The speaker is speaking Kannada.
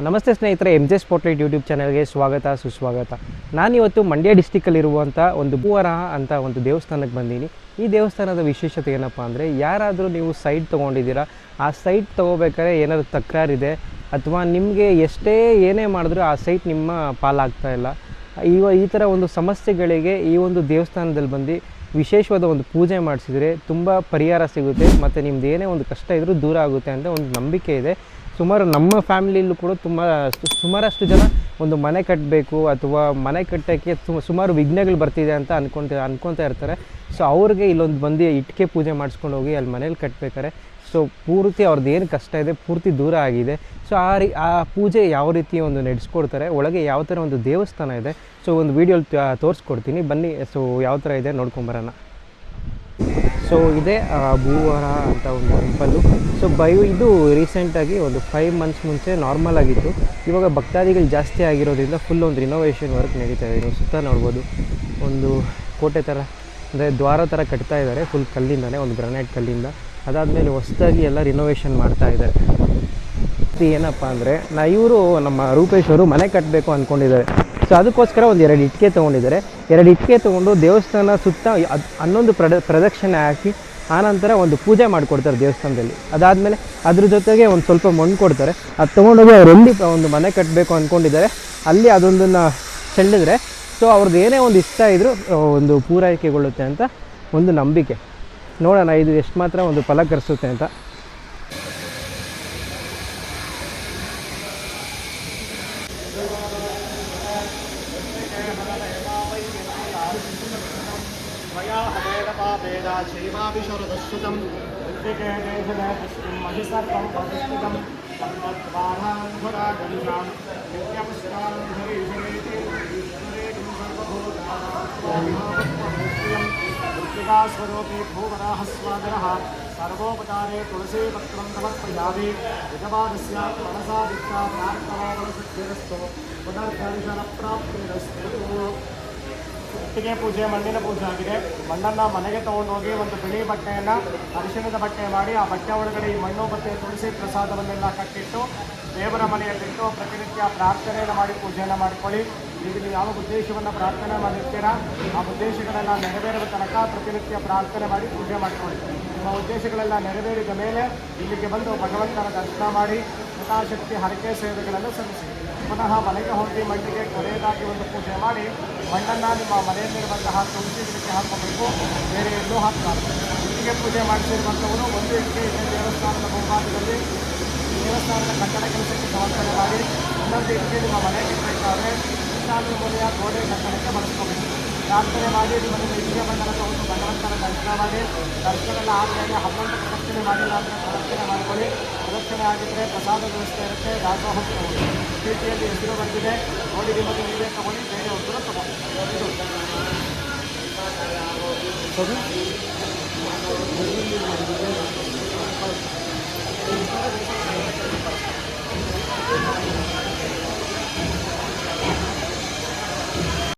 ನಮಸ್ತೆ ಸ್ನೇಹಿತರೆ, MJ ಸ್ಪಾಟ್ಲೈಟ್ ಯೂಟ್ಯೂಬ್ ಚಾನಲ್ಗೆ ಸ್ವಾಗತ ಸುಸ್ವಾಗತ. ನಾನಿವತ್ತು ಮಂಡ್ಯ ಡಿಸ್ಟಿಕಲ್ಲಿರುವಂಥ ಒಂದು ಭೂವರಾಹ ಅಂತ ಒಂದು ದೇವಸ್ಥಾನಕ್ಕೆ ಬಂದೀನಿ. ಈ ದೇವಸ್ಥಾನದ ವಿಶೇಷತೆ ಏನಪ್ಪ ಅಂದರೆ, ಯಾರಾದರೂ ನೀವು ಸೈಟ್ ತೊಗೊಂಡಿದ್ದೀರಾ, ಆ ಸೈಟ್ ತೊಗೋಬೇಕಾದ್ರೆ ಏನಾದರೂ ತಕರಾರಿದೆ ಅಥವಾ ನಿಮಗೆ ಏನೇ ಮಾಡಿದ್ರೂ ಆ ಸೈಟ್ ನಿಮ್ಮ ಪಾಲಾಗ್ತಾ ಇಲ್ಲ, ಈ ಥರ ಒಂದು ಸಮಸ್ಯೆಗಳಿಗೆ ಈ ಒಂದು ದೇವಸ್ಥಾನದಲ್ಲಿ ಬಂದು ವಿಶೇಷವಾದ ಒಂದು ಪೂಜೆ ಮಾಡಿಸಿದರೆ ತುಂಬ ಪರಿಹಾರ ಸಿಗುತ್ತೆ ಮತ್ತು ನಿಮ್ದು ಏನೇ ಒಂದು ಕಷ್ಟ ಇದ್ದರೂ ದೂರ ಆಗುತ್ತೆ ಅಂತ ಒಂದು ನಂಬಿಕೆ ಇದೆ. ಸುಮಾರು ನಮ್ಮ ಫ್ಯಾಮಿಲಿಯಲ್ಲೂ ಕೂಡ ಸುಮಾರಷ್ಟು ಜನ ಒಂದು ಮನೆ ಕಟ್ಟಬೇಕು ಅಥವಾ ಮನೆ ಕಟ್ಟೋಕ್ಕೆ ಸುಮಾರು ವಿಘ್ನಗಳು ಬರ್ತಿದೆ ಅಂತ ಅನ್ಕೊತಾ ಇರ್ತಾರೆ. ಸೊ ಅವ್ರಿಗೆ ಇಲ್ಲೊಂದು ಬಂದು ಇಟ್ಟಿಗೆ ಪೂಜೆ ಮಾಡಿಸ್ಕೊಂಡು ಹೋಗಿ ಅಲ್ಲಿ ಮನೇಲಿ ಕಟ್ಟಬೇಕಾರೆ ಪೂರ್ತಿ ಅವ್ರದ್ದು ಏನು ಕಷ್ಟ ಇದೆ ಪೂರ್ತಿ ದೂರ ಆಗಿದೆ. ಸೊ ಆ ಪೂಜೆ ಯಾವ ರೀತಿ ಒಂದು ನಡೆಸ್ಕೊಡ್ತಾರೆ, ಒಳಗೆ ಯಾವ ಥರ ಒಂದು ದೇವಸ್ಥಾನ ಇದೆ, ಸೊ ಒಂದು ವೀಡಿಯೋಲಿ ತೋರಿಸ್ಕೊಡ್ತೀನಿ ಬನ್ನಿ. ಸೊ ಯಾವ ಥರ ಇದೆ ನೋಡ್ಕೊಂಬರೋಣ. ಸೊ ಇದೇ ಭೂವರಾಹ ಅಂತ ಒಂದು ಟೆಂಪಲ್ಲು. ಸೊ ಇದು ರೀಸೆಂಟಾಗಿ ಒಂದು 5 ಮಂತ್ಸ್ ಮುಂಚೆ ನಾರ್ಮಲ್ ಆಗಿತ್ತು. ಇವಾಗ ಭಕ್ತಾದಿಗಳು ಜಾಸ್ತಿ ಆಗಿರೋದ್ರಿಂದ ಫುಲ್ ಒಂದು ರಿನೋವೇಷನ್ ವರ್ಕ್ ನಡೀತಾ ಇದೆ. ನೀವು ಸುತ್ತ ನೋಡ್ಬೋದು, ಒಂದು ಕೋಟೆ ಥರ ಅಂದರೆ ದ್ವಾರ ಥರ ಕಟ್ತಾ ಇದ್ದಾರೆ, ಫುಲ್ ಕಲ್ಲಿಂದನೇ, ಒಂದು ಗ್ರಾನೈಟ್ ಕಲ್ಲಿಂದ. ಅದಾದಮೇಲೆ ಹೊಸದಾಗಿ ಎಲ್ಲ ರಿನೋವೇಷನ್ ಮಾಡ್ತಾ ಇದ್ದಾರೆ. ಏನಪ್ಪ ಅಂದರೆ ಇವರು ನಮ್ಮ ರೂಪೇಶ್ ಅವರು ಮನೆ ಕಟ್ಟಬೇಕು ಅಂದ್ಕೊಂಡಿದ್ದಾರೆ. ಸೊ ಅದಕ್ಕೋಸ್ಕರ ಒಂದು 2 ಇಟ್ಟಿಗೆ ತೊಗೊಂಡಿದ್ದಾರೆ. 2 ಇಟ್ಟಿಗೆ ತೊಗೊಂಡು ದೇವಸ್ಥಾನ ಸುತ್ತ 11 ಪ್ರದಕ್ಷಿಣೆ ಹಾಕಿ ಆನಂತರ ಒಂದು ಪೂಜೆ ಮಾಡಿಕೊಡ್ತಾರೆ ದೇವಸ್ಥಾನದಲ್ಲಿ. ಅದಾದಮೇಲೆ ಅದ್ರ ಜೊತೆಗೆ ಒಂದು ಸ್ವಲ್ಪ ಮಣ್ಣು ಕೊಡ್ತಾರೆ. ಅದು ತೊಗೊಂಡೋಗಿ ಅವ್ರು ಎಲ್ಲಿ ಒಂದು ಮನೆ ಕಟ್ಟಬೇಕು ಅಂದ್ಕೊಂಡಿದ್ದಾರೆ ಅಲ್ಲಿ ಅದೊಂದನ್ನು ಚೆಲ್ಲಿದ್ರೆ ಸೊ ಅವ್ರದ್ದು ಏನೇ ಒಂದು ಇಷ್ಟ ಇದ್ದರೂ ಒಂದು ಪೂರೈಕೆಗೊಳ್ಳುತ್ತೆ ಅಂತ ಒಂದು ನಂಬಿಕೆ. ನೋಡೋಣ ಇದು ಎಷ್ಟು ಮಾತ್ರ ಒಂದು ಫಲ ಕರೆಸುತ್ತೆ ಅಂತ. ेदाशैवाभिशरदश्रुतं महिसर्वं प्रतिष्ठितं सर्वद्वारान्धरागन्धां नित्यपुष्टानं हरीशमेति ईश्वरेकं सर्वभूतानां मृत्तिकास्वरूपे भूवराहस्वादरः सर्वोपचारे तुलसीपत्रं समर्पयामि यजमानस्य मनसा दीक्षा प्रार्थनाफलसिद्धिरस्तु पुनर्दर्शनप्राप्तिरस्तु. ಇಟ್ಟಿಗೆ ಪೂಜೆ, ಮಣ್ಣಿನ ಪೂಜೆ ಆಗಿದೆ. ಮಣ್ಣನ್ನು ಮನೆಗೆ ತೊಗೊಂಡೋಗಿ ಒಂದು ಬಿಳಿ ಬಟ್ಟೆಯನ್ನು ಅರಿಶಿಣದ ಬಟ್ಟೆ ಮಾಡಿ ಆ ಬಟ್ಟೆ ಒಳಗಡೆ ಈ ಮಣ್ಣು ಮತ್ತು ತುಳಸಿ ಪ್ರಸಾದವನ್ನೆಲ್ಲ ಕಟ್ಟಿಟ್ಟು ದೇವರ ಮನೆಯಲ್ಲಿಟ್ಟು ಪ್ರತಿನಿತ್ಯ ಪ್ರಾರ್ಥನೆಯನ್ನು ಮಾಡಿ ಪೂಜೆಯನ್ನು ಮಾಡಿಕೊಳ್ಳಿ. ನೀವು ಯಾವ ಉದ್ದೇಶವನ್ನು ಪ್ರಾರ್ಥನೆ ಮಾಡಿರ್ತೀರಾ ಆ ಉದ್ದೇಶಗಳೆಲ್ಲ ನೆರವೇರುವ ತನಕ ಪ್ರತಿನಿತ್ಯ ಪ್ರಾರ್ಥನೆ ಮಾಡಿ ಪೂಜೆ ಮಾಡಿಕೊಳ್ಳಿ. ನಿಮ್ಮ ಉದ್ದೇಶಗಳೆಲ್ಲ ನೆರವೇರಿದ ಮೇಲೆ ಇಲ್ಲಿಗೆ ಬಂದು ಭಗವಂತನ ದರ್ಶನ ಮಾಡಿ ಯಥಾಶಕ್ತಿ ಹರಕೆ ಸೇವೆಗಳನ್ನು ಸಲ್ಲಿಸಿ ಪುನಃ ಮನೆಗೆ ಹೋಗಿ ಮಣ್ಣಿಗೆ ಕೊನೆಯದಾಗಿ ಒಂದು ಪೂಜೆ ಮಾಡಿ ಮಣ್ಣನ್ನು ನಿಮ್ಮ ಮನೆಯಲ್ಲಿರುವಂತಹ ತುಳಸಿ ಗಿಡಕ್ಕೆ ಹಾಕಬೇಕು, ಬೇರೆ ಎಲ್ಲೂ ಹಾಕಬಾರದು. ಇಟ್ಟಿಗೆ ಪೂಜೆ ಮಾಡಿಸಿರುವಂಥವರು ಒಂದು ಇಟ್ಟಿಗೆ ದೇವಸ್ಥಾನದ ಮುಂಭಾಗದಲ್ಲಿ ದೇವಸ್ಥಾನದ ಕಟ್ಟಡ ಕೆಲಸಕ್ಕೆ ಸಮರ್ಪಣೆ ಮಾಡಿ, ಇನ್ನೊಂದು ಇಟ್ಟಿಗೆ ನಿಮ್ಮ ಮನೆಗೆ ಇರಬೇಕಾದ್ರೆ ಈಶಾನ್ಯ ಮೂಲೆಯ ಗೋಡೆ ಕಟ್ಟಡಕ್ಕೆ ಬಳಸ್ಕೋಬೇಕು. ಪ್ರಾರ್ಥನೆ ಮಾಡಿ ನಿಮ್ಮಲ್ಲಿ ಇಟ್ಟಿಗೆ ಬಣ್ಣನ ತಗೊಂಡು ಭಗವಂತನ ದರ್ಶನ ಮಾಡಿ, ದರ್ಶನ ಎಲ್ಲ ಆದಮೇಲೆ 11 ಪ್ರದಕ್ಷಿಣೆ ಮಾಡಿಲ್ಲ ಅಂದರೆ ಪ್ರದಕ್ಷಿಣೆ ಮಾಡಿಕೊಳ್ಳಿ. ಪ್ರದಕ್ಷಿಣೆ ಆಗಿದ್ದರೆ ಪ್ರಸಾದ ವ್ಯವಸ್ಥೆ ಇರುತ್ತೆ, ದಾಸೋಹ ತಗೊಳ್ಳಿ. ಚೀಟಿಯಲ್ಲಿ ಹೆಸರು ಬಂದಿದೆ ನೋಡಿ, ನಿಮಗೆ ನೀವೇ ತಗೊಳ್ಳಿ, ಬೇರೆ ಒಬ್ಬರು ತಗೊಳ್ಳಿ. ಇದು